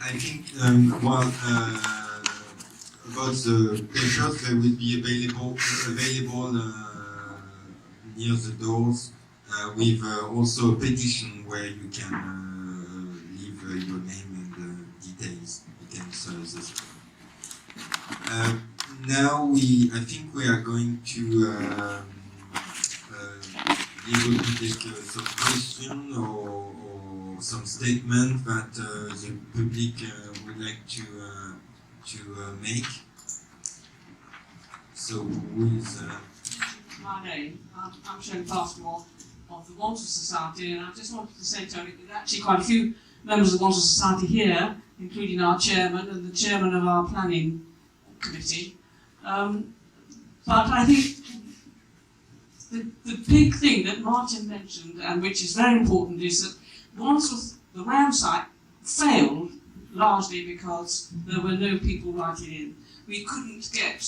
I think, about the papers, they will be available near the doors, with also a petition where you can leave your name and details against this. Now I think we are going to be able to take some question or some statement that the public would like to make. So who is... My name, I'm Sharon Fastmore of the Wandsworth Society, and I just wanted to say, Tony, there's actually quite a few members of the Wandsworth Society here, including our chairman and the chairman of our planning committee. But I think the big thing that Martin mentioned, and which is very important, is that Wandsworth, the RAM site, failed largely because there were no people writing in. We couldn't get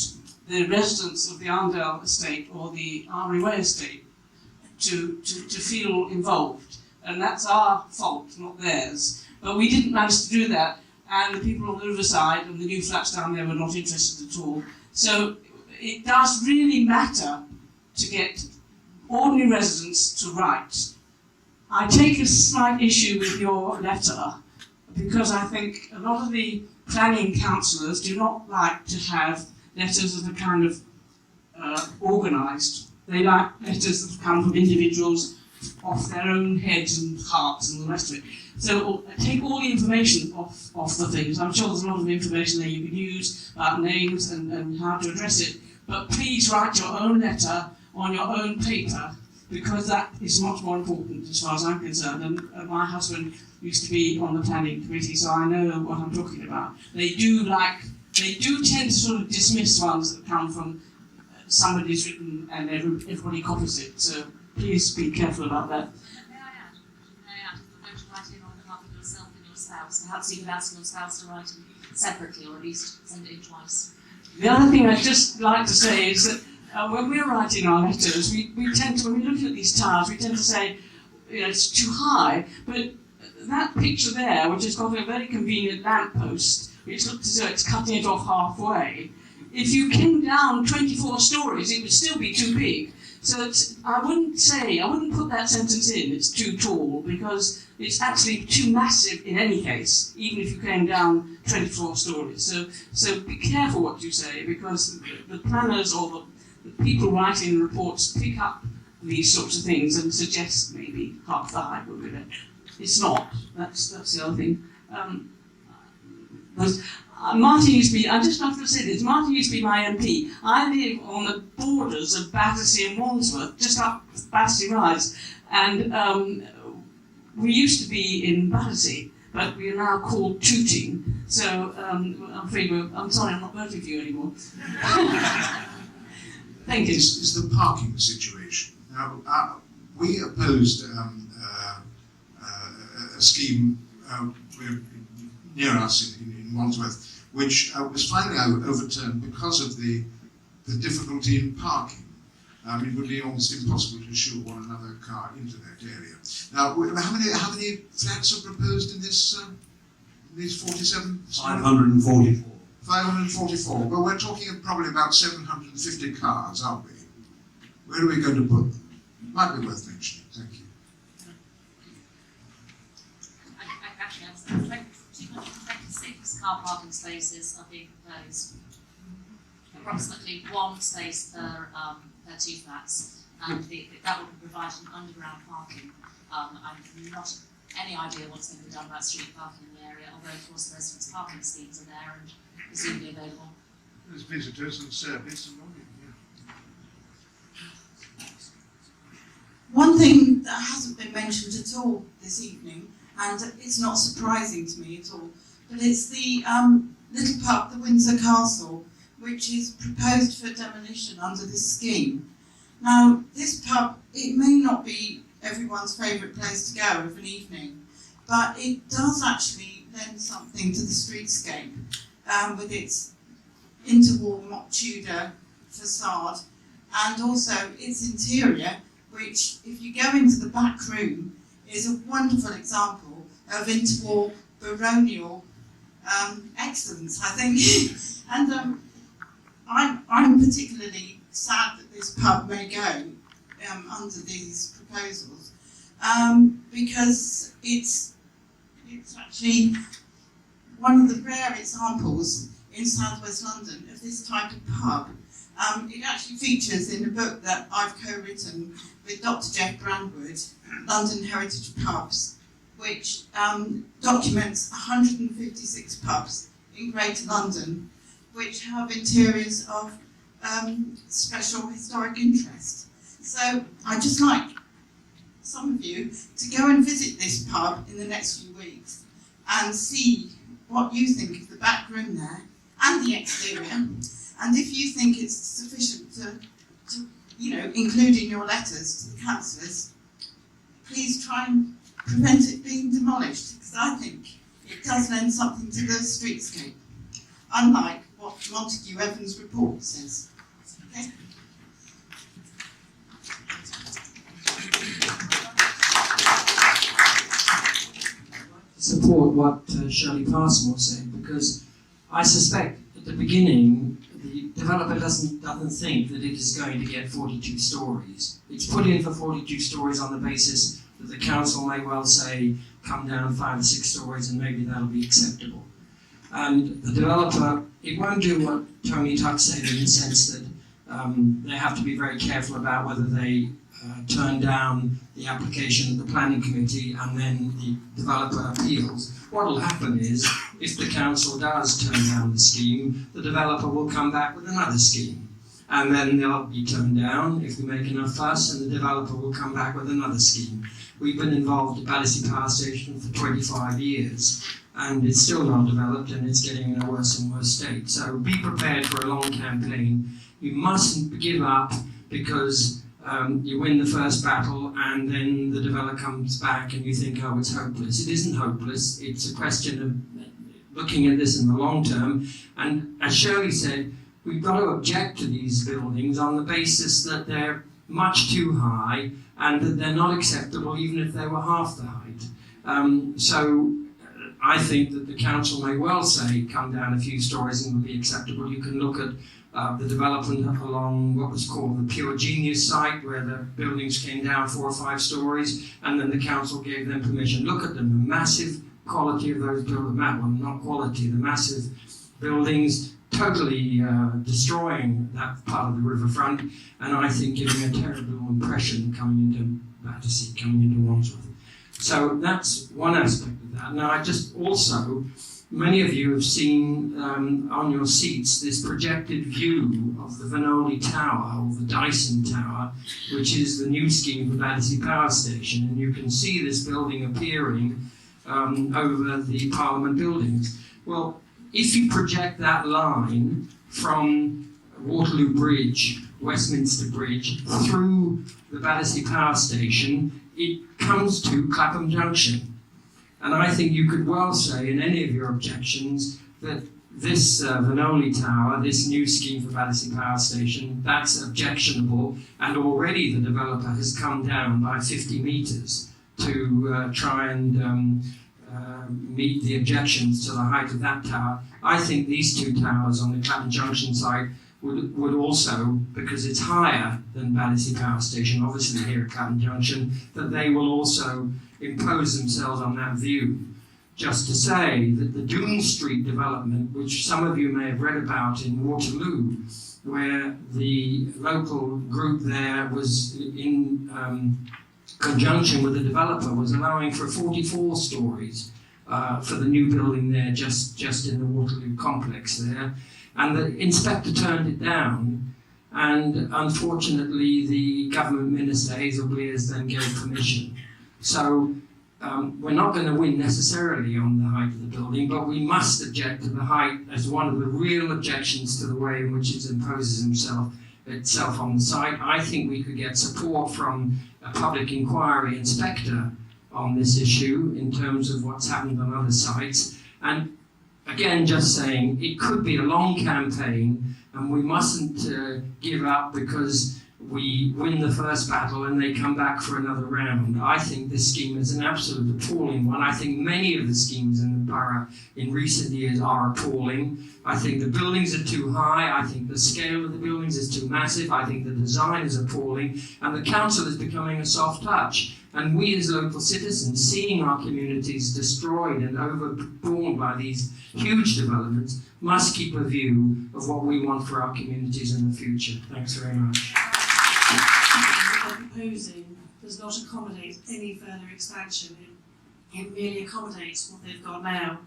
the residents of the Arndale estate or the Armory Way estate to feel involved. And that's our fault, not theirs. But we didn't manage to do that, and the people on the riverside and the new flats down there were not interested at all. So it does really matter to get ordinary residents to write. I take a slight issue with your letter, because I think a lot of the planning councillors do not like to have letters that are kind of organised. They like letters that come from individuals off their own heads and hearts and the rest of it. So take all the information off the things. I'm sure there's a lot of information there you can use about names and how to address it. But please write your own letter on your own paper, because that is much more important as far as I'm concerned. And my husband used to be on the planning committee, so I know what I'm talking about. They do tend to sort of dismiss ones that come from somebody's written and everybody copies it. So please be careful about that. May I add, if you're going to write in on behalf of yourself and your spouse, perhaps you could ask your spouse to write in separately, or at least send it in twice. The other thing I'd just like to say is that when we're writing our letters, we tend to, when we're looking at these towers, we tend to say, it's too high. But that picture there, which has got a very convenient lamppost, which looks as though it's cutting it off halfway, if you came down 24 stories, it would still be too big. So I wouldn't put that sentence in, it's too tall, because it's actually too massive in any case, even if you came down 24 stories. So be careful what you say, because the planners or the people writing reports pick up these sorts of things and suggest maybe half the height would be better. It's not. That's the other thing. Martin used to be, I just have to say this, Martin used to be my MP. I live on the borders of Battersea and Wandsworth, just up Battersea Rise. And we used to be in Battersea, but we are now called Tooting. So I'm afraid I'm sorry, I'm not voting for you anymore. Thank you. Is the parking situation. Now, we opposed a scheme near us in Wandsworth, which was finally overturned because of the difficulty in parking. It would be almost impossible to insure one another car into that area. Now, how many flats are proposed in this these 47? 544. 544. Well, we're talking probably about 750 cars, aren't we? Where are we going to put them? Might be worth mentioning. Thank you. Actually, 226 car parking spaces are being proposed. Approximately one space per two flats, and that will provide an underground parking. I've not any idea what's going to be done about street parking in the area, although of course the residents' parking schemes are there and presumably available. There's visitors and service and all. One thing that hasn't been mentioned at all this evening, and it's not surprising to me at all, but it's the little pub, the Windsor Castle, which is proposed for demolition under this scheme. Now, this pub, it may not be everyone's favourite place to go of an evening, but it does actually lend something to the streetscape with its interwall mock Tudor facade, and also its interior, which, if you go into the back room, is a wonderful example of interwall baronial excellence, I think. And I'm particularly sad that this pub may go under these proposals, because it's actually one of the rare examples in southwest London of this type of pub. It actually features in a book that I've co-written with Dr. Jeff Brandwood, London Heritage Pubs, which documents 156 pubs in Greater London, which have interiors of special historic interest. So I'd just like some of you to go and visit this pub in the next few weeks and see what you think of the back room there and the exterior, and if you think it's sufficient to include in your letters to the councillors, please try and prevent it being demolished, because I think it does lend something to the streetscape, unlike what Montague Evans' report says. Okay? Support what Shirley Passmore said, because I suspect at the beginning the developer doesn't think that it is going to get 42 stories. It's put in for 42 stories on the basis that the council may well say come down 5 or 6 stories and maybe that'll be acceptable. And the developer, it won't do what Tony Tuck said, in the sense that they have to be very careful about whether they turn down the application of the planning committee and then the developer appeals. What will happen is, if the council does turn down the scheme, the developer will come back with another scheme. And then they'll be turned down if we make enough fuss, and the developer will come back with another scheme. We've been involved at Battersea Power Station for 25 years, and it's still not developed, and it's getting in a worse and worse state. So be prepared for a long campaign. You mustn't give up because you win the first battle and then the developer comes back and you think, oh, it's hopeless. It isn't hopeless. It's a question of looking at this in the long term. And as Shirley said, we've got to object to these buildings on the basis that they're much too high and that they're not acceptable even if they were half the height. So I think that the council may well say come down a few stories and will be acceptable. You can look at the development along what was called the Pure Genius site, where the buildings came down 4 or 5 stories, and then the council gave them permission. Look at them, the massive quality of those buildings, well, not quality, the massive buildings, totally destroying that part of the riverfront, and I think giving a terrible impression coming into Battersea, coming into Wandsworth. So that's one aspect of that. Now, I just also, many of you have seen on your seats this projected view of the Vanoli Tower, or the Dyson Tower, which is the new scheme for Battersea Power Station. And you can see this building appearing over the Parliament buildings. Well, if you project that line from Waterloo Bridge, Westminster Bridge, through the Battersea Power Station, it comes to Clapham Junction. And I think you could well say in any of your objections that this Vanoli Tower, this new scheme for Battersea Power Station, that's objectionable, and already the developer has come down by 50 metres to try and meet the objections to the height of that tower. I think these 2 towers on the Clapham Junction site would also, because it's higher than Battersea Power Station, obviously here at Clapham Junction, that they will also impose themselves on that view. Just to say that the Doon Street development, which some of you may have read about in Waterloo, where the local group there was in conjunction with the developer, was allowing for 44 stories for the new building there, just in the Waterloo complex there. And the inspector turned it down, and unfortunately the government minister, Hazel Blears, then gave permission. So we're not going to win necessarily on the height of the building, but we must object to the height as one of the real objections to the way in which it imposes itself on the site. I think we could get support from a public inquiry inspector on this issue in terms of what's happened on other sites. And again, just saying, it could be a long campaign, and we mustn't give up because we win the first battle and they come back for another round. I think this scheme is an absolute appalling one. I think many of the schemes in the borough in recent years are appalling. I think the buildings are too high. I think the scale of the buildings is too massive. I think the design is appalling. And the council is becoming a soft touch. And we as local citizens, seeing our communities destroyed and overborne by these huge developments, must keep a view of what we want for our communities in the future. Thanks very much. What they're proposing does not accommodate any further expansion. It merely accommodates what they've got now.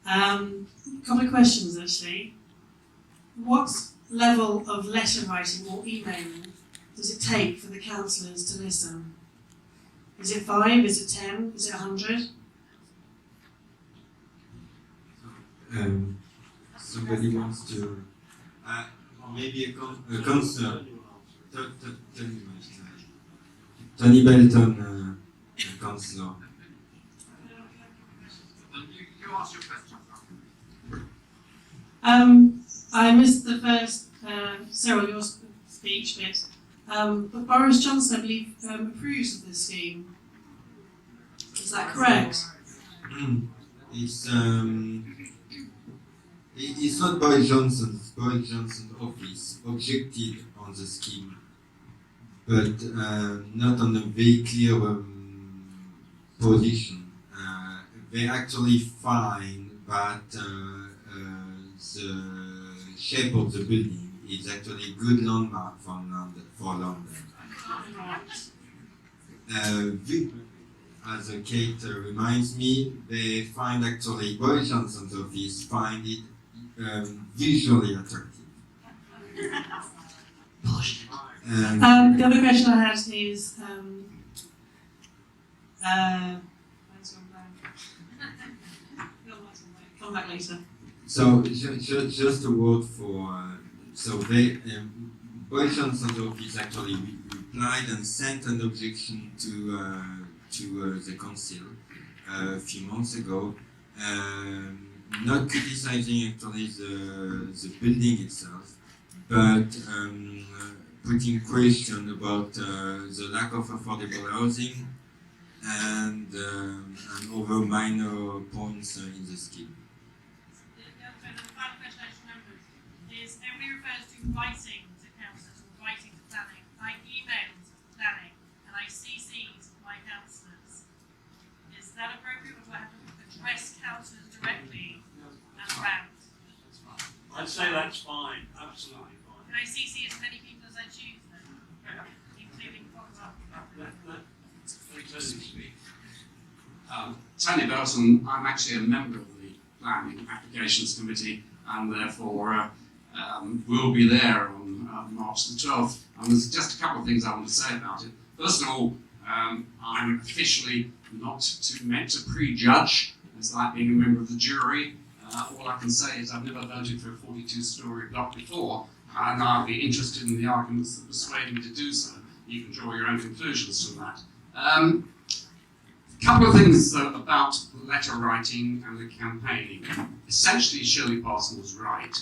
A couple of questions actually. What level of letter writing or emailing does it take for the councillors to listen? Is it 5? Is it 10? Is it 100? Somebody wants to, or maybe a councillor. Tony Belton, councillor. You ask your question. I missed the first, Cyril, your speech bit. But Boris Johnson, I believe, approves of this scheme. Is that correct? It's not Boris Johnson's. Boris Johnson's office objected on the scheme, but not on a very clear position. They actually find that the shape of the building is actually a good landmark for London. As Kate reminds me, they find actually Boris Johnson's office find it visually attractive. The other question I had is, come back later. So just a word for so they Boris Johnson's office actually replied and sent an objection to the council a few months ago, not criticizing actually the building itself, but putting question about the lack of affordable housing and other minor points in the scheme. The final question I just remembered is everybody refers to writing to councillors or writing to planning. I emailed planning and I CC'd my councillors. Is that appropriate, or do I have to address councillors directly and round? That's fine. I'd say that's fine, absolutely fine. Can I CC as many people as I choose then? Including follow-up? Tony Belton, I'm actually a member of the Planning Applications Committee and therefore will be there on March the 12th. And there's just a couple of things I want to say about it. First of all, I'm officially not meant to prejudge. It's like being a member of the jury. All I can say is I've never voted for a 42-storey block before, and I'll be interested in the arguments that persuade me to do so. You can draw your own conclusions from that. A couple of things about the letter writing and the campaigning. Essentially, Shirley Parson was right.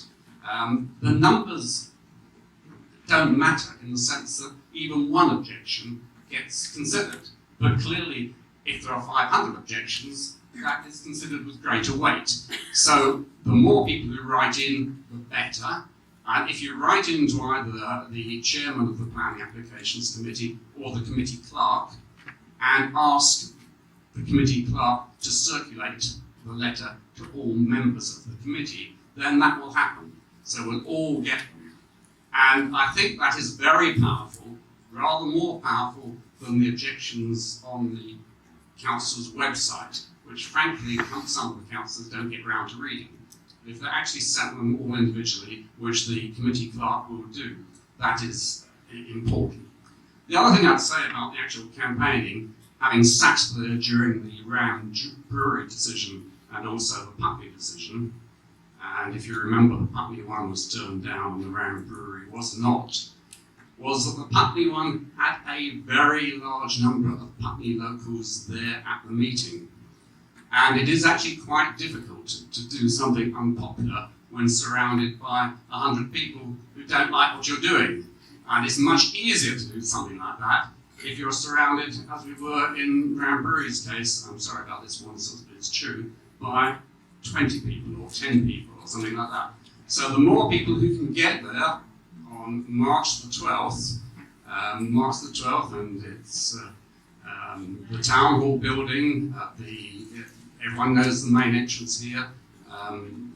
The numbers don't matter in the sense that even one objection gets considered. But clearly, if there are 500 objections, that is considered with greater weight. So the more people who write in, the better. And if you write into either the chairman of the Planning Applications Committee or the committee clerk and ask the committee clerk to circulate the letter to all members of the committee, then that will happen. So we'll all get them. And I think that is very powerful, rather more powerful than the objections on the council's website, which frankly some of the councillors don't get round to reading. If they actually sent them all individually, which the committee clerk will do, that is important. The other thing I'd say about the actual campaigning, having sat there during the Round Brewery decision and also the Putney decision, and if you remember the Putney one was turned down and the Round Brewery was not, was that the Putney one had a very large number of Putney locals there at the meeting. And it is actually quite difficult to do something unpopular when surrounded by 100 people who don't like what you're doing. And it's much easier to do something like that if you're surrounded, as we were in Ranbury's case, I'm sorry about this one, but it's true, by 20 people or 10 people or something like that. So the more people who can get there on March the 12th, and it's the town hall building, everyone knows the main entrance here.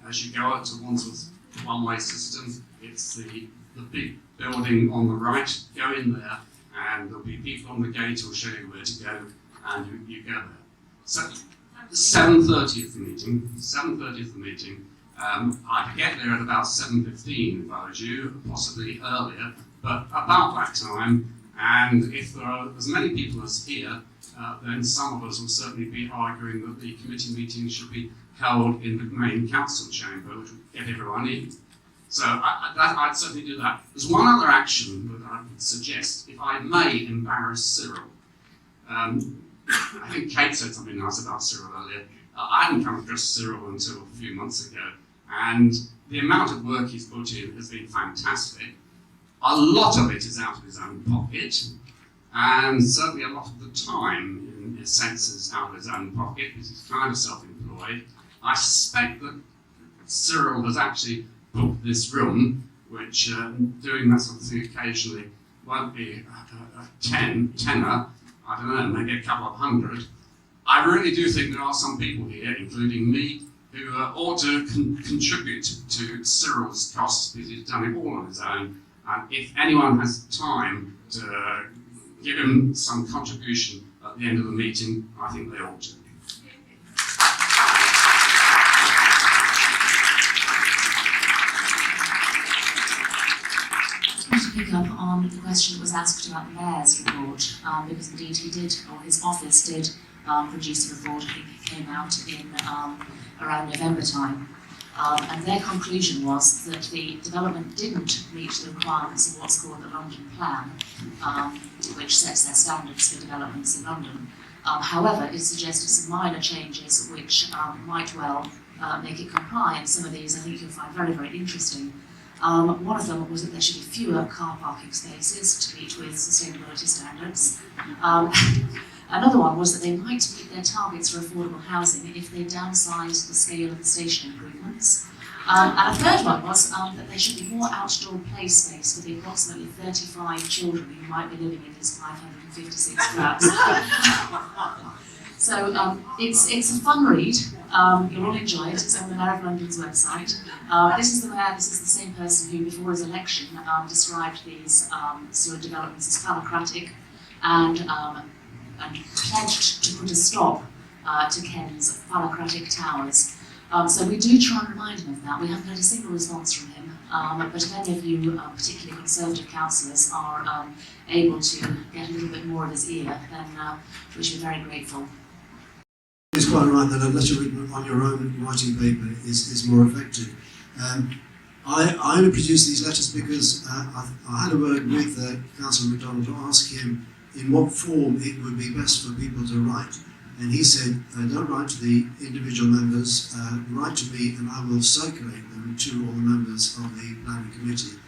As you go out to Wandsworth one-way system, it's the big building on the right. Go in there, and there'll be people on the gate who'll show you where to go, and you go there. So 7:30 is the meeting. 7:30 is the meeting. I'd get there at about 7:15 if I was you, possibly earlier, but about that time. And if there are as many people as here, then some of us will certainly be arguing that the committee meeting should be held in the main council chamber, which would get everyone in. So I'd certainly do that. There's one other action that I would suggest, if I may embarrass Cyril. I think Kate said something nice about Cyril earlier. I hadn't come across Cyril until a few months ago, and the amount of work he's put in has been fantastic. A lot of it is out of his own pocket, and certainly a lot of the time, in a sense, is out of his own pocket, because he's kind of self-employed. I suspect that Cyril has actually booked this room, which doing that sort of thing occasionally won't be a tenner, I don't know, maybe a couple of hundred. I really do think there are some people here, including me, who ought to contribute to Cyril's costs, because he's done it all on his own. And if anyone has time to give him some contribution at the end of the meeting, I think they ought to. To pick up on the question that was asked about the Mayor's report, because indeed he did, or his office did, produce a report. I think it came out in around November time. And their conclusion was that the development didn't meet the requirements of what's called the London Plan, which sets their standards for developments in London. However, it suggested some minor changes which might well make it comply, and some of these I think you'll find very, very interesting. One of them was that there should be fewer car parking spaces to meet with sustainability standards. Another one was that they might meet their targets for affordable housing if they downsized the scale of the station improvements. And a third one was that there should be more outdoor play space for the approximately 35 children who might be living in these 556 flats. So it's a fun read. You'll all enjoy it. It's on the Mayor of London's website. This is the mayor. This is the same person who, before his election, described these sort of developments as phallocratic and pledged to put a stop to Ken's phallocratic towers. So we do try and remind him of that. We haven't had a single response from him, but if any of you, particularly Conservative councillors, are able to get a little bit more of his ear, then we should be very grateful. It's quite right that a letter written on your own writing paper is more effective. I only produced these letters because I had a word with Councillor MacDonald to ask him in what form it would be best for people to write. And he said, don't write to the individual members, write to me and I will circulate them to all the members of the planning committee.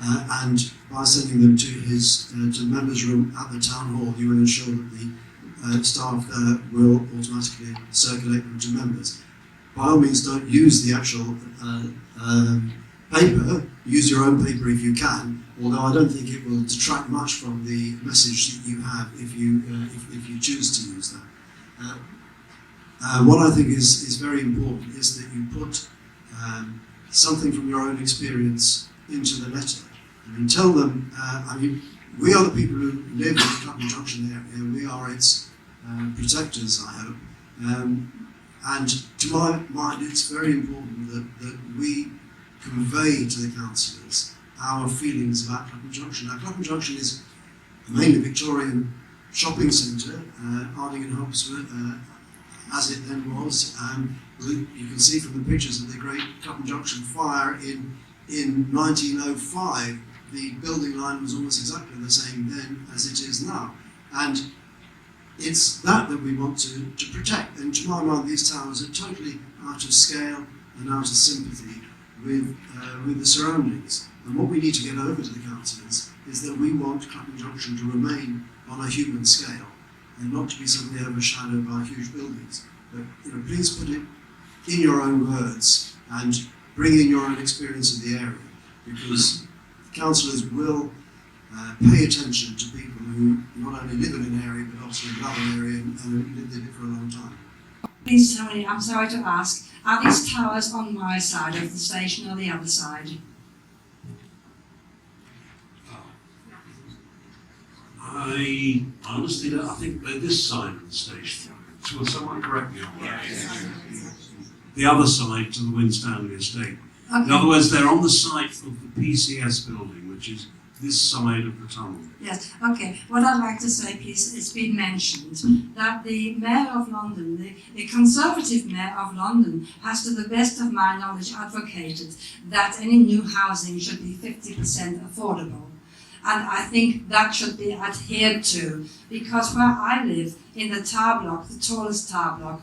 And by sending them to the members' room at the town hall, you will ensure that the staff there will automatically circulate them to members. By all means, don't use the actual paper, use your own paper if you can, although I don't think it will detract much from the message that you have if you choose to use that. What I think is very important is that you put something from your own experience into the letter. I mean, tell them, we are the people who live in the Clapham Junction area, we are its protectors, I hope. And to my mind, it's very important that we convey to the councillors our feelings about Clapham Junction. Now, Clapham Junction is a mainly Victorian shopping centre, Harding and Hopsford, as it then was. You can see from the pictures of the great Clapham Junction fire in 1905, the building line was almost exactly the same then as it is now. And it's that we want to protect. And to my mind, these towers are totally out of scale and out of sympathy with the surroundings. And what we need to get over to the councillors is that we want Clapham Junction to remain on a human scale and not to be suddenly overshadowed by huge buildings. But please put it in your own words and bring in your own experience of the area, because councillors will pay attention to people who not only live in an area but also love an area and have lived in it for a long time. Please tell me, I'm sorry to ask, are these towers on my side of the station or the other side? I honestly don't. I think they're this side of the station. Will someone correct me on that? The other side to the Winstanley estate. Okay. In other words, they're on the site of the PCS building, which is this side of the tunnel. Yes, okay. What I'd like to say, please, it's been mentioned that the Mayor of London, the Conservative Mayor of London, has, to the best of my knowledge, advocated that any new housing should be 50% affordable. And I think that should be adhered to, because where I live, in the tower block, the tallest tower block,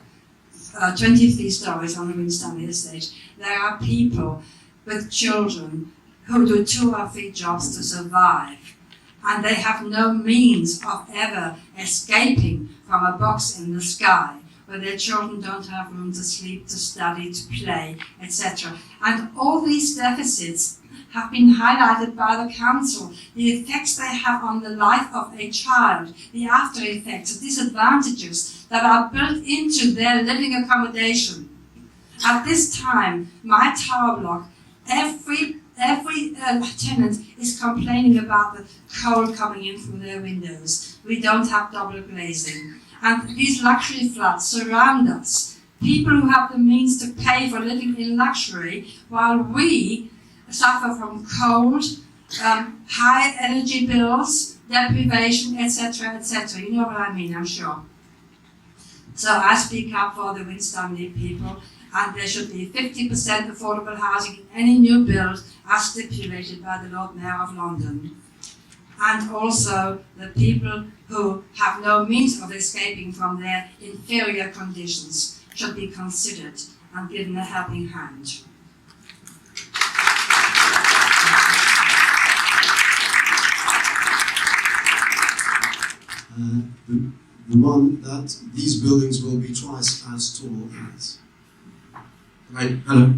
23 stories on the Winstanley estate, there are people with children who do 2 or 3 jobs to survive, and they have no means of ever escaping from a box in the sky where their children don't have room to sleep, to study, to play, etc. And all these deficits have been highlighted by the council, the effects they have on the life of a child, the after effects, the disadvantages that are built into their living accommodation. At this time, my tower block, every tenant is complaining about the cold coming in through their windows. We don't have double glazing. And these luxury flats surround us. People who have the means to pay for living in luxury, while we suffer from cold, high energy bills, deprivation, etc., etc. You know what I mean, I'm sure. So I speak up for the Winstanley people, and there should be 50% affordable housing in any new build as stipulated by the Lord Mayor of London. And also the people who have no means of escaping from their inferior conditions should be considered and given a helping hand. The one that these buildings will be twice as tall as. Right, hello.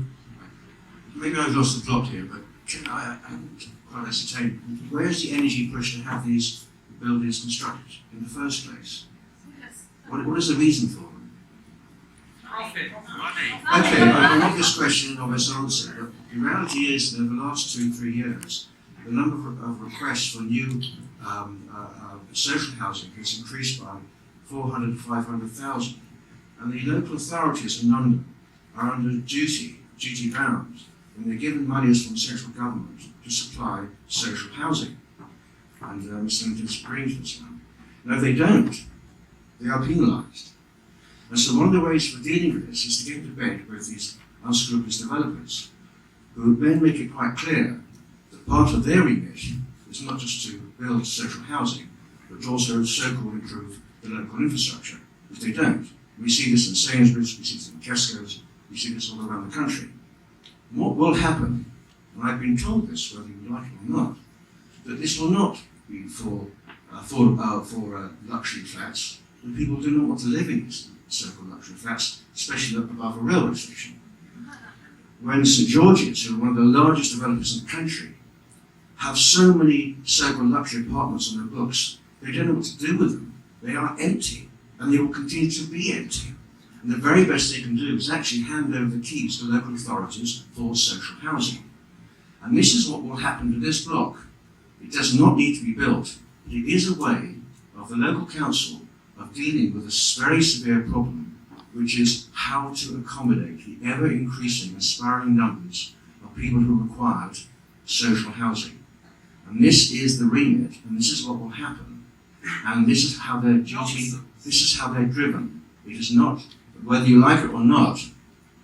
Maybe I've lost the plot here, but I haven't quite ascertained. Where is the energy push to have these buildings constructed in the first place? What is the reason for them? Profit. Okay, I want this question and obvious answer, but the reality is that over the last 2-3 years, the number of requests for new social housing has increased by 400 to 500,000, and the local authorities in London are under duty bound, when they're given monies from central government to supply social housing. And Mr. Linton is agreeing to this one. Now, if they don't, they are penalised. And so one of the ways for dealing with this is to get to bed with these unscrupulous developers, who then make it quite clear that part of their remit is not just to build social housing, but also so-called improve the local infrastructure, if they don't. We see this in Sainsbury's, we see this in Tesco's, we see this all around the country. What will happen, and I've been told this, whether you like it or not, that this will not be for luxury flats, and people do not want to live in these so-called luxury flats, especially up above a railway station. When St George's, who are one of the largest developers in the country, have so many so-called luxury apartments on their books, they don't know what to do with them. They are empty, and they will continue to be empty. And the very best they can do is actually hand over the keys to local authorities for social housing. And this is what will happen to this block. It does not need to be built, but it is a way of the local council of dealing with a very severe problem, which is how to accommodate the ever-increasing, aspiring numbers of people who required social housing. And this is the remit, and this is what will happen. And this is how they're this is how they're driven. It is not, whether you like it or not,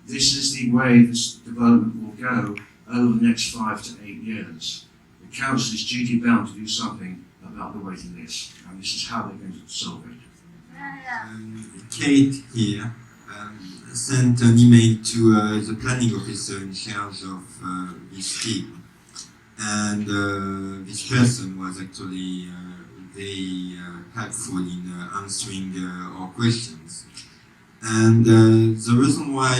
this is the way this development will go over the next 5 to 8 years. The council is duty bound to do something about the waiting list, and this is how they're going to solve it. Kate here sent an email to the planning officer in charge of this scheme, and this person was actually very helpful in answering our questions. And the reason why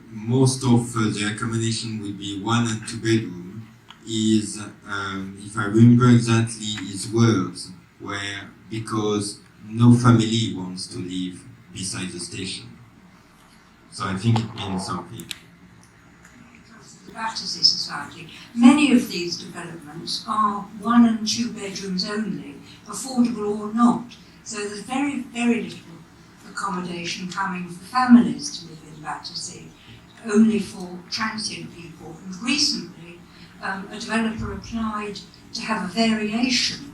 most of the accommodation will be 1 and 2 bedroom is, if I remember exactly his words, were because no family wants to live beside the station. So I think it means something. The Battersea Society. Many of these developments are 1 and 2 bedrooms only, affordable or not. So there's very, very little accommodation coming for families to live in Battersea, only for transient people. And recently, a developer applied to have a variation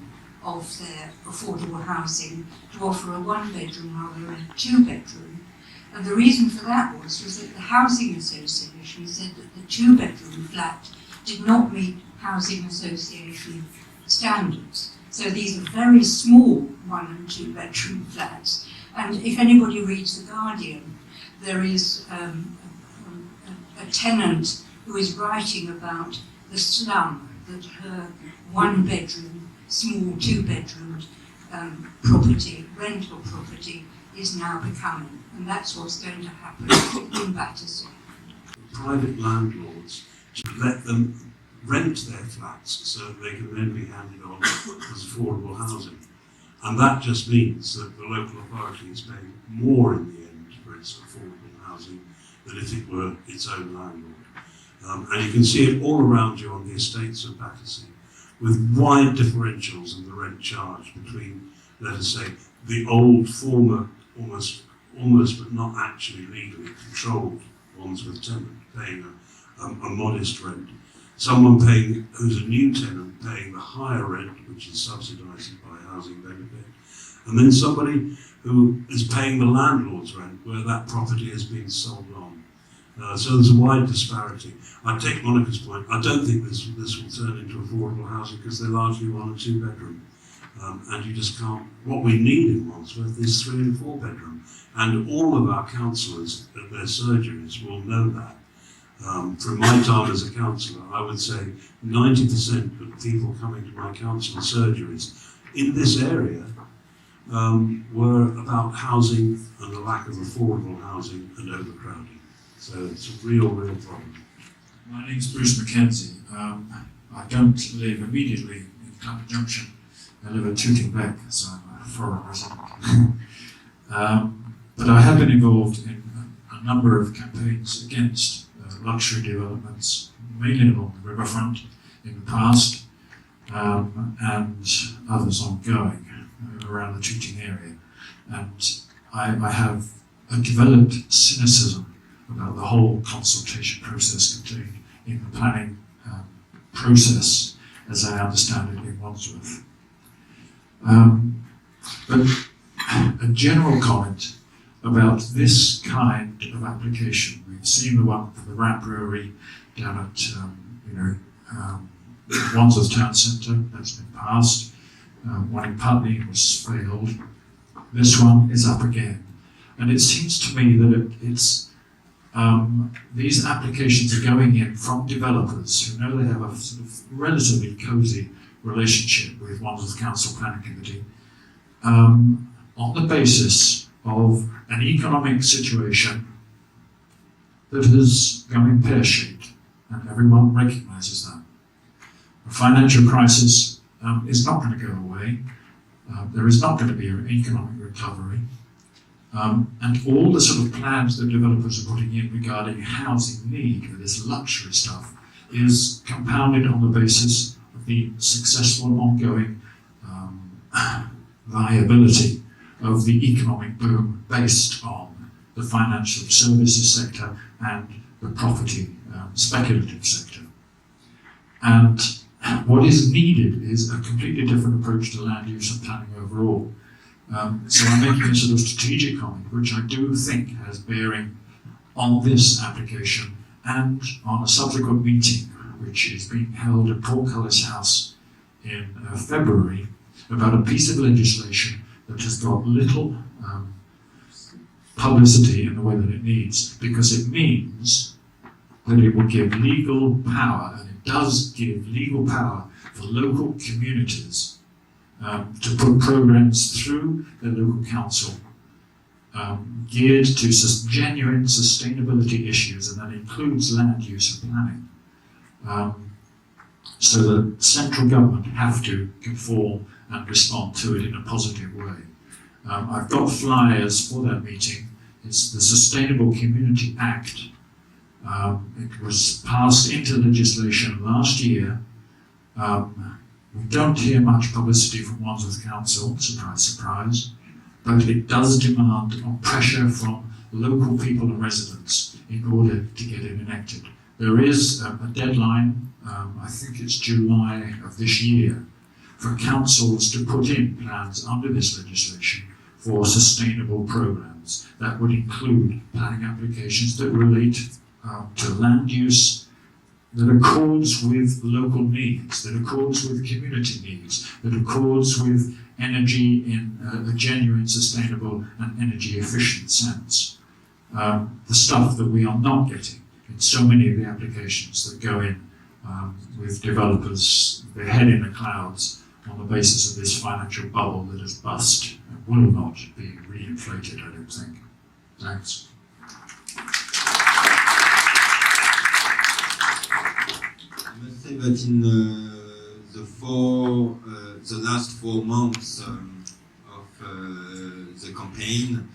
of their affordable housing to offer a 1 bedroom rather than a 2 bedroom. And the reason for that was that the Housing Association said that the 2 bedroom flat did not meet Housing Association standards. So these are very small 1 and 2 bedroom flats. And if anybody reads The Guardian, there is a tenant who is writing about the slum that her 1 bedroom, small 2 bedroom property, rental property, is now becoming. And that's what's going to happen in Battersea. Private landlords should let them rent their flats so that they can then be handed on as affordable housing. And that just means that the local authority is paying more in the end for its affordable housing than if it were its own landlord. And you can see it all around you on the estates of Battersea, with wide differentials in the rent charge between, let us say, the old former, almost but not actually legally controlled ones with tenant paying a modest rent. Someone paying, who's a new tenant, paying the higher rent, which is subsidised by housing benefit, and then somebody who is paying the landlord's rent where that property has been sold on. So there's a wide disparity. I take Monica's point. I don't think this will turn into affordable housing because they're largely 1 and 2 bedroom. And you just can't. What we need in Wandsworth is 3 and 4 bedroom. And all of our councillors at their surgeries will know that. From my time as a councillor, I would say 90% of people coming to my council surgeries in this area were about housing and the lack of affordable housing and overcrowding. So it's a real problem. My name's Bruce Mackenzie. I don't live immediately in Clapham Junction. I live at Tooting Beck, so I'm a foreign resident. But I have been involved in a number of campaigns against luxury developments, mainly along the riverfront in the past, and others ongoing around the Tooting area. And I have a developed cynicism about the whole consultation process contained in the planning process, as I understand it in Wandsworth. But a general comment about this kind of application. We've seen the one for the Rat Brewery down at Wandsworth Town Centre, that's been passed. One in Putney was failed. This one is up again. And it seems to me that these applications are going in from developers who know they have a sort of relatively cosy relationship with Wandsworth Council Planning Committee on the basis of an economic situation that is going pear-shaped, and everyone recognises that. The financial crisis is not going to go away. There is not going to be an economic recovery. And all the sort of plans that developers are putting in regarding housing need for this luxury stuff is compounded on the basis of the successful and ongoing viability of the economic boom based on the financial services sector and the property speculative sector. And what is needed is a completely different approach to land use and planning overall. So I'm making a sort of strategic comment, which I do think has bearing on this application and on a subsequent meeting, which is being held at Portcullis House in February, about a piece of legislation that has got little publicity in the way that it needs, because it means that it will give legal power, and it does give legal power for local communities to put programs through their local council geared to genuine sustainability issues, and that includes land use and planning. So the central government have to conform and respond to it in a positive way. I've got flyers for that meeting. It's the Sustainable Community Act. It was passed into legislation last year. We don't hear much publicity from Wandsworth Council, surprise, surprise, but it does demand pressure from local people and residents in order to get it enacted. There is a deadline, I think it's July of this year, for councils to put in plans under this legislation for sustainable programs. That would include planning applications that relate to land use that accords with local needs, that accords with community needs, that accords with energy in a genuine, sustainable and energy efficient sense. The stuff that we are not getting in so many of the applications that go in with developers, their head in the clouds on the basis of this financial bubble that has bust and will not be reinflated, I don't think. Thanks. I must say that in the last 4 months of the campaign,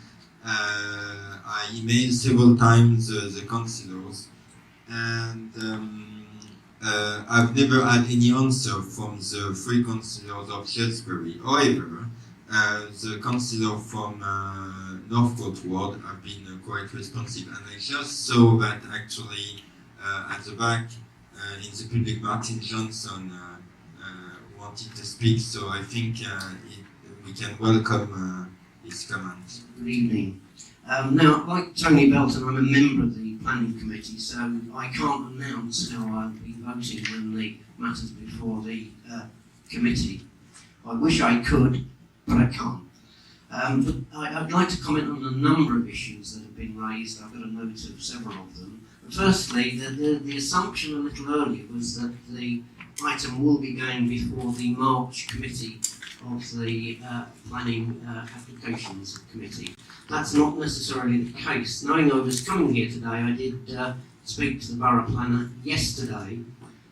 I emailed several times the councillors, and I've never had any answer from the 3 councillors of Shrewsbury. However, the councillor from Northcote Ward have been quite responsive, and I just saw that actually at the back in the public, Martin Johnson wanted to speak, so I think we can welcome his comments. Good evening. Now, like Tony Belton, I'm a member of the planning committee, so I can't announce how I'll be voting when the matter's before the committee. I wish I could, but I can't. But I'd like to comment on a number of issues that have been raised. I've got a note of several of them. Firstly, the assumption a little earlier was that the item will be going before the March committee of the Planning Applications Committee. That's not necessarily the case. Knowing I was coming here today, I did speak to the Borough Planner yesterday,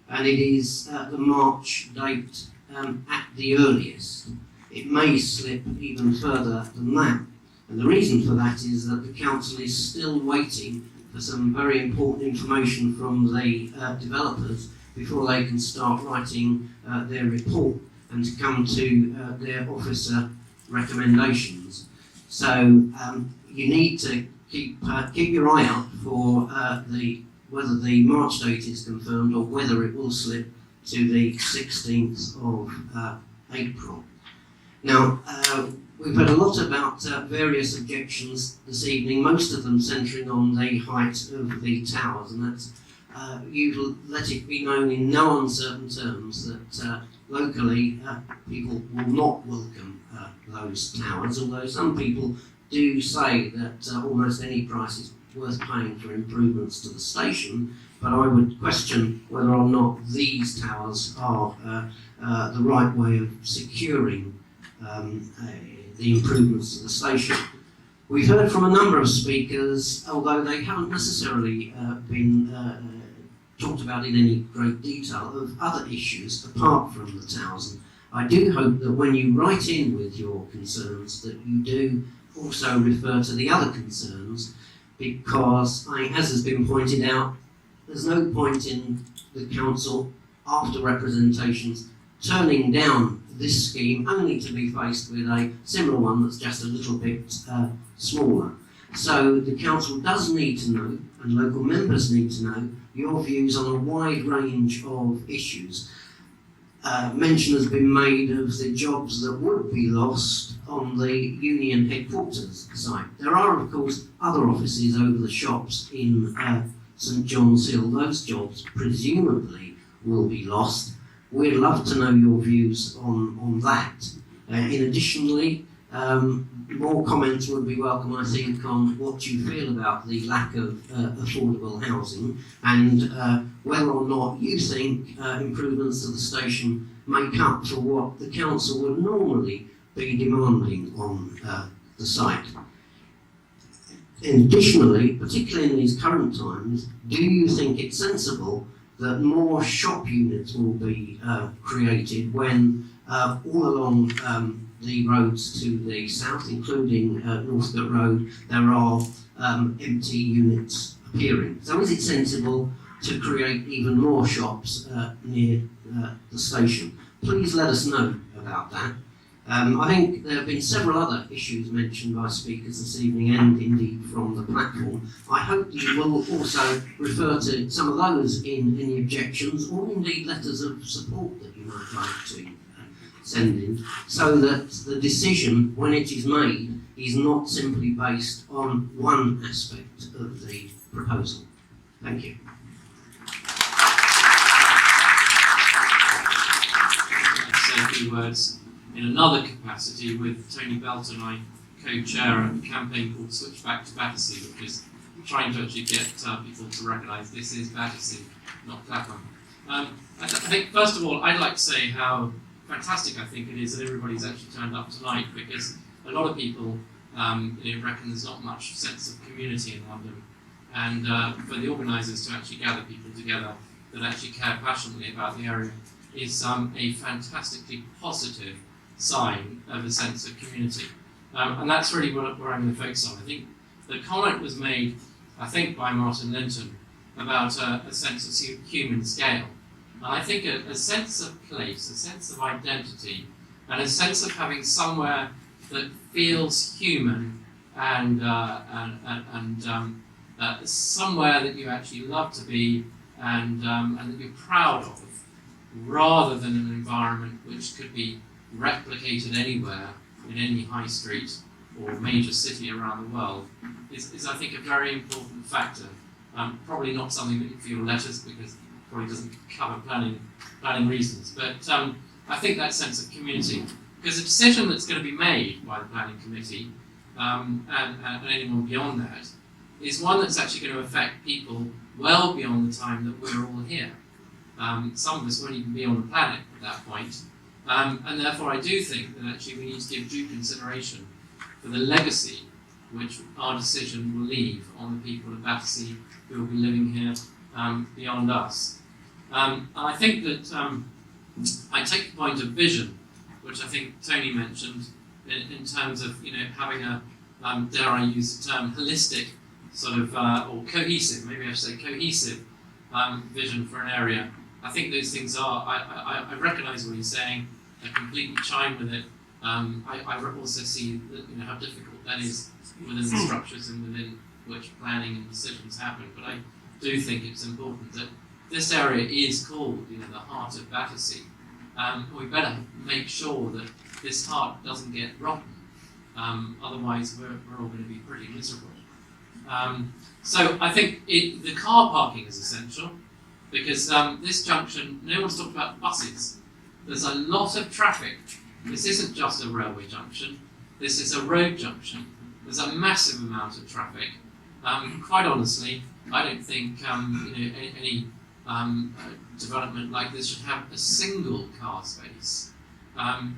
and it is the March date at the earliest. It may slip even further than that, and the reason for that is that the Council is still waiting for some very important information from the developers before they can start writing their report and to come to their officer recommendations. So you need to keep your eye out for whether the March date is confirmed or whether it will slip to the 16th of April. Now, we've heard a lot about various objections this evening, most of them centring on the height of the towers, and that's you let it be known in no uncertain terms that locally people will not welcome those towers, although some people do say that almost any price is worth paying for improvements to the station, but I would question whether or not these towers are the right way of securing the improvements to the station. We've heard from a number of speakers, although they haven't necessarily been talked about in any great detail, of other issues apart from the towers. And I do hope that when you write in with your concerns that you do also refer to the other concerns, because as has been pointed out, there's no point in the council, after representations, turning down this scheme only to be faced with a similar one that's just a little bit smaller. So the council does need to know, and local members need to know, your views on a wide range of issues. Mention has been made of the jobs that would be lost on the union headquarters site. There are, of course, other offices over the shops in St Johns Hill. Those jobs presumably will be lost. We'd love to know your views on that. Additionally, More comments would be welcome, I think, on what you feel about the lack of affordable housing and whether or not you think improvements to the station make up for what the council would normally be demanding on the site. Additionally, particularly in these current times, do you think it's sensible that more shop units will be created when all along the roads to the south, including Northcote Road, there are empty units appearing? So is it sensible to create even more shops near the station? Please let us know about that. I think there have been several other issues mentioned by speakers this evening and indeed from the platform. I hope you will also refer to some of those in the objections or indeed letters of support that you might like to send in, so that the decision, when it is made, is not simply based on one aspect of the proposal. Thank you. I'd say a few words in another capacity with Tony Belton. I co-chair a campaign called Switch Back to Battersea, which is trying to actually get people to recognise this is Battersea, not Clapham. I think, first of all, I'd like to say how fantastic I think it is that everybody's actually turned up tonight, because a lot of people reckon there's not much sense of community in London, and for the organisers to actually gather people together that actually care passionately about the area is a fantastically positive sign of a sense of community, and that's really where I'm going to focus on. I think the comment was made, I think, by Martin Linton about a sense of human scale. And I think a sense of place, a sense of identity, and a sense of having somewhere that feels human and somewhere that you actually love to be and that you're proud of, rather than an environment which could be replicated anywhere in any high street or major city around the world, is I think a very important factor. Probably not something that you feel letters, because probably doesn't cover planning reasons, but I think that sense of community, because a decision that's going to be made by the planning committee and anyone beyond that is one that's actually going to affect people well beyond the time that we're all here. Some of us won't even be on the planet at that point, and therefore I do think that actually we need to give due consideration for the legacy which our decision will leave on the people of Battersea who will be living here beyond us. And I think that I take the point of vision, which I think Tony mentioned, in terms of having a, dare I use the term, holistic sort of, or cohesive, maybe I should say cohesive vision for an area. I think those things are, I recognise what he's saying, I completely chime with it. I also see that, how difficult that is within the structures and within which planning and decisions happen, but I do think it's important that this area is called, the heart of Battersea. We better make sure that this heart doesn't get rotten, otherwise we're all going to be pretty miserable. So I think the car parking is essential, because this junction, no one's talked about buses. There's a lot of traffic. This isn't just a railway junction, this is a road junction. There's a massive amount of traffic. Quite honestly, I don't think any development like this should have a single car space,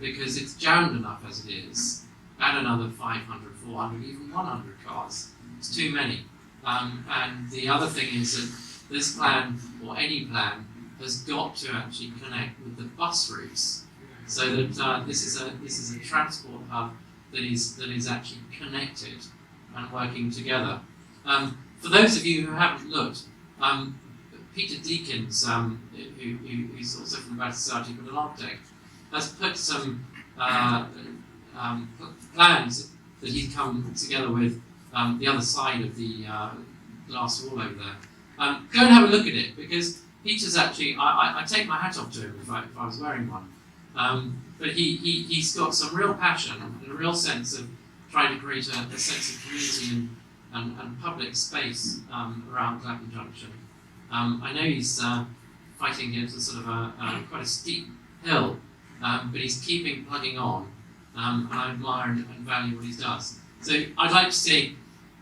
because it's jammed enough as it is. Add another 500, 400, even 100 cars. It's too many. And the other thing is that this plan, or any plan, has got to actually connect with the bus routes, so that this is a transport hub that is actually connected and working together. For those of you who haven't looked, Peter Deakins, who's also from the Battersea Society, but an architect, has put some plans that he's come together with the other side of the glass wall over there. Go and have a look at it, because Peter's actually, I take my hat off to him if I was wearing one. But he's got some real passion and a real sense of trying to create a sense of community and public space around Clapham Junction. I know he's fighting against a sort of quite a steep hill, but he's keeping plugging on, and I admire and value what he does. So I'd like to say,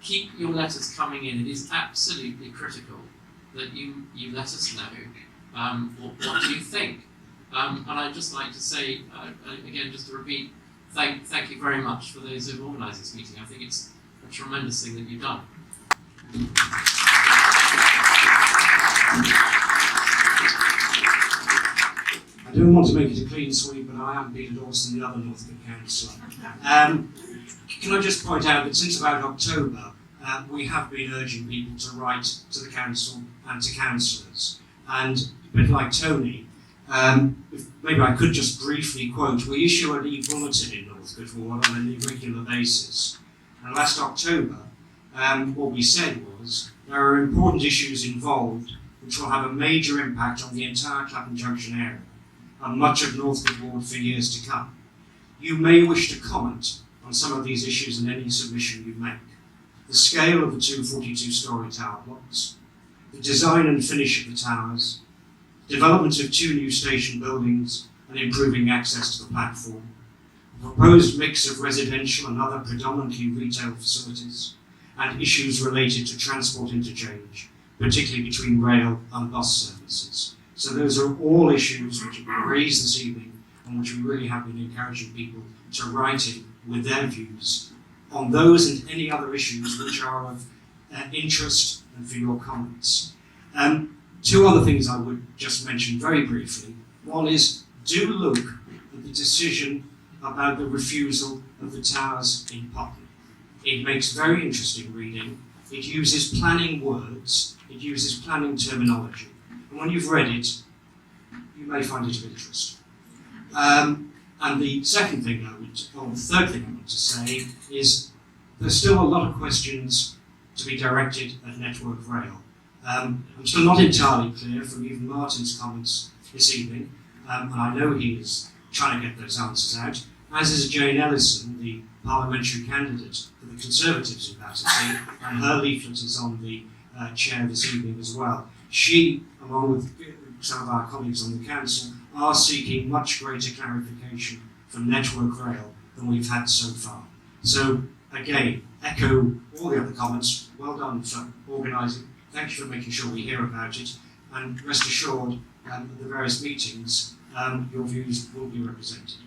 keep your letters coming in. It is absolutely critical that you let us know what do you think. And I'd just like to say, again, just to repeat, thank you very much for those who've organised this meeting. I think it's a tremendous thing that you've done. I don't want to make it a clean sweep, but I am Peter Dawson, the other Northcote councillor. Can I just point out that since about October, we have been urging people to write to the council and to councillors. And a bit like Tony, if maybe I could just briefly quote, we issue an e-bulletin in Northcote Ward on an irregular basis. And last October, what we said was, there are important issues involved which will have a major impact on the entire Clapham Junction area and much of Northcote Ward for years to come. You may wish to comment on some of these issues in any submission you make. The scale of the two 42-storey tower blocks, the design and finish of the towers, development of 2 new station buildings and improving access to the platform, a proposed mix of residential and other predominantly retail facilities, and issues related to transport interchange, particularly between rail and bus services. So those are all issues which have been raised this evening and which we really have been encouraging people to write in with their views on those and any other issues which are of interest and for your comments. 2 other things I would just mention very briefly. One is, do look at the decision about the refusal of the towers in Putney. It makes very interesting reading. It uses planning words, it uses planning terminology. And when you've read it, you may find it of interest. And the second thing or the third thing I want to say is there's still a lot of questions to be directed at Network Rail. I'm still not entirely clear from even Martin's comments this evening, and I know he is trying to get those answers out, as is Jane Ellison, the parliamentary candidate for the Conservatives in Battersea, and her leaflet is on the chair this evening as well. She, along with some of our colleagues on the council, are seeking much greater clarification from Network Rail than we've had so far. So, again, echo all the other comments. Well done for organising. Thank you for making sure we hear about it. And rest assured, at the various meetings, your views will be represented.